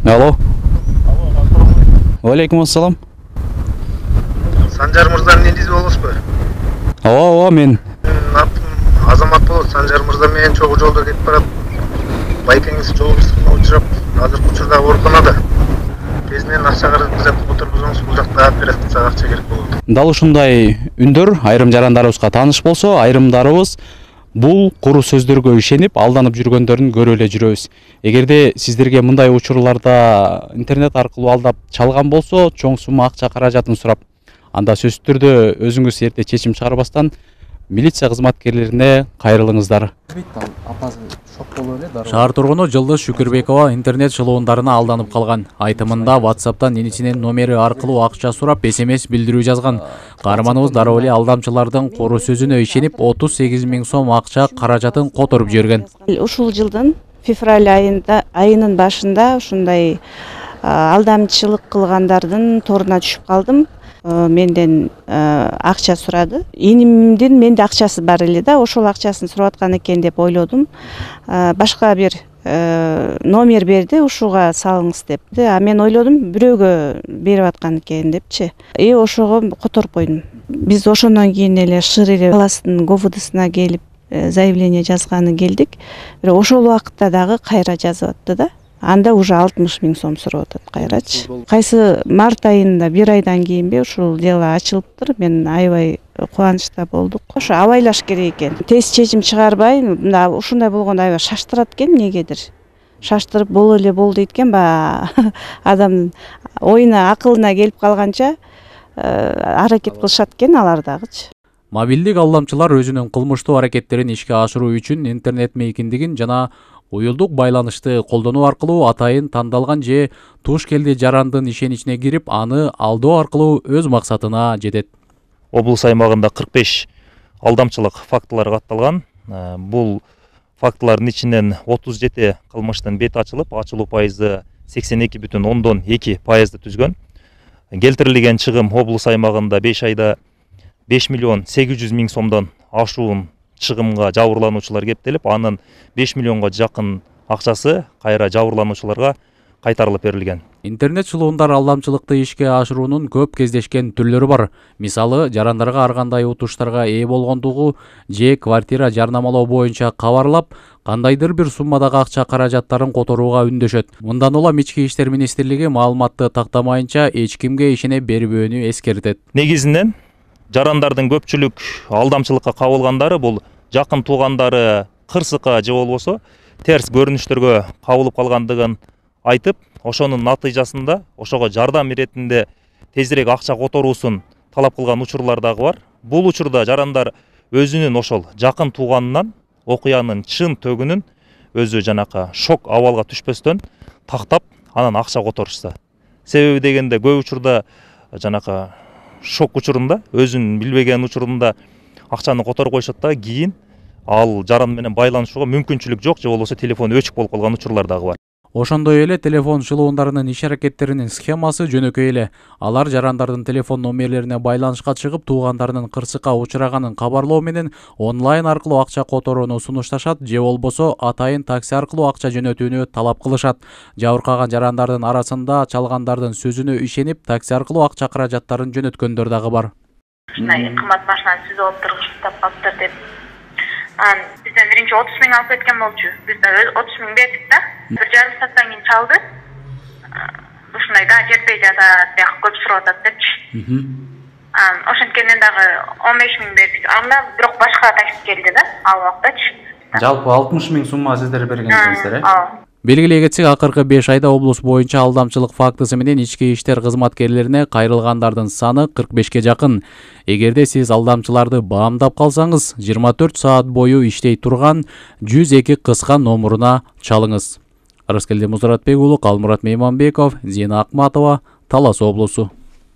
Алло. Алейкум ассалам. Санжар мырзанын элизи болосузбу? Ооба, мен. Азамат болот. Санжар мырза менен чогуу жолдо кетип барат. Байкеңиз жол кырсыгына учурап, азыркы учурда ооруканада. Тезинен акча каражатын отургузуңуз, бул жакта операцияга акча керек болот. Дал ушундай үндөр айрым жарандарыбызга тааныш болсо, айрымдарыбыз бул куру сөздөргө ишенип, алданып жүргөндөрүн көрүп эле жүрөбүз. Эгерде сиздерге мындай учурларда интернет аркылуу алдап чалган болсо, чоң сумма акча каражатын сурап, анда сөзсүз түрдө өзүңүз эрте чечим чыгарбастан милиция кызматкерлерине кайрылыңыздар. Шаар тургуну Жылдыз Шүкүрбекова интернет шылуундарына алданып калган. Айтымында WhatsApp'тан энисинин номери аркылуу акча сурап, SMS билдирүү жазган. Каарманыбыз дароо эле алдамчылардын куру сөзүнө ишенип, 38 000 сом акча каражатын которуп жиберген. Ушул жылдын февраль айынын башында ушундай алдамчылык кылгандардын торуна түшүп калдым. Менден акча сурады. Инимдин менде акчасы бар эле да, ошол акчасын сурап аткан экен деп ойлодум. Башка бир номер берди, ушуга салыңыз депти. А мен ойлодум, бирөөгө берип аткан экен депчи. Ошого которуп койдум. Биз ошондон кийин эле Шырыле каласынын ГОВДсына келип заявление жазганы келдик. Бирок ошол убакытта дагы кайра жазып атты да. Анда уже 60 000 сом сурап атат кайрачы. Кайсы март айында, бир айдан кийинби ушул дело ачылыптыр. Мен аябай кубанычта болдук. Ошо абайлаш керек экен. Тез чечим чыгарбай, мында ушундай болгондо аябай шаштырат экен эмнегедир. Шаштырып боло эле болду экен ба, адамдын оюна, акылына келип калганча аракет кылышат экен алар дагычы. Мобилдик алдамчылар өзүнүн кылмыштуу аракеттерин ишке ашыруу үчүн интернет мейкиндигин жана уюлдук байланышты колдонуу аркылуу атайын тандалган же туш келди жарандын ишеничине кирип, аны алдоо аркылуу өз максатына жетет. Облус аймагында 45 алдамчылык фактылары катталган. Бул фактылардын ичинен 37 кылмыштын бети ачылып, ачылуу пайызы 82,2% түзгөн. Келтирилген чыгым облус аймагында 5 айда 5 миллион 800 000 сомдон ашуун чыгымга жабырлануучулар кептелип, анын 5 миллионго жакын акчасы кайра жабырлануучуларга кайтарылып берилген. Интернет шылуундар алдамчылыкты ишке ашыруунун көп кездешкен түрлөрү бар. Мисалы, жарандарга ар кандай утуштарга ээ болгондугу же квартира жарнамалоо боюнча кабарлап, кандайдыр бир суммадагы акча каражаттарын которууга үндөшөт. Мындан улам Ички иштер министрлиги маалыматты тактамайынча эч кимге ишене бербөөнү эскертет. Негизинен жарандардын көпчүлүк алдамчылыкка кабылгандары бул жакын туугандары кырсыкка же болбосо терс көрүнүштөргө кабылып калгандыгын айтып, ошонун натыйжасында ошого жардам иретинде тезирээк акча которуусун талап кылган учурлар дагы бар. Бул учурда жарандар өзүнүн ошол жакын тууганынан окуянын чын төгүнүн өзү жанакы шок абалга түшпөстөн тактап, анан акча которушса. Себеби дегенде көп учурда жанакы шок учурунда, өзүн билбеген учурунда акчаны которуп коюшат да, кийин ал жаран менен байланышууга мүмкүнчүлүк жок же болбосо телефон өчүк болуп калган учурлар дагы бар. Ошондой эле телефон шылуундарынын иш аракеттеринин схемасы жөнөкөй эле. Алар жарандардын телефон номерлерине байланышка чыгып, туугандарынын кырсыкка учураганын кабарлоо менен онлайн аркылуу акча которууну сунушташат же болбосо атайын такси аркылуу акча жөнөтүүнү талап кылышат. Жабыркаган жарандардын арасында чалгандардын сөзүнө ишенип, такси аркылуу акча каражаттарын жөнөткөндөр дагы бар. Ушундай кымбат машинаны сүзүп алып тургузуп калыптыр деп. Бизден биринчи 30 000 алып кеткен болчу. Бизден 30 000 бердик да. Бир жарым сааттан кийин чалды. Ушундай да жетпей жатат, бияк көп сурап атат депчи. Ошенткенен дагы 15 000 бердик. Анда бирок башка такси келди да, ал убактачы. Жалпы 60 000 сумма сиздер бергенсиздер, Белгилей кетсек, акыркы 5 айда облус боюнча алдамчылык фактысы менен ички иштер кызматкерлерине кайрылгандардын саны 45ке жакын. Эгерде сиз алдамчыларды баамдап калсаңыз, 24 саат бою иштей турган 102 кыска номуруна чалыңыз. Арыскелди Музаратбек уулу, Калмурат Мейманбеков, Зина Акматова, Талас облусу.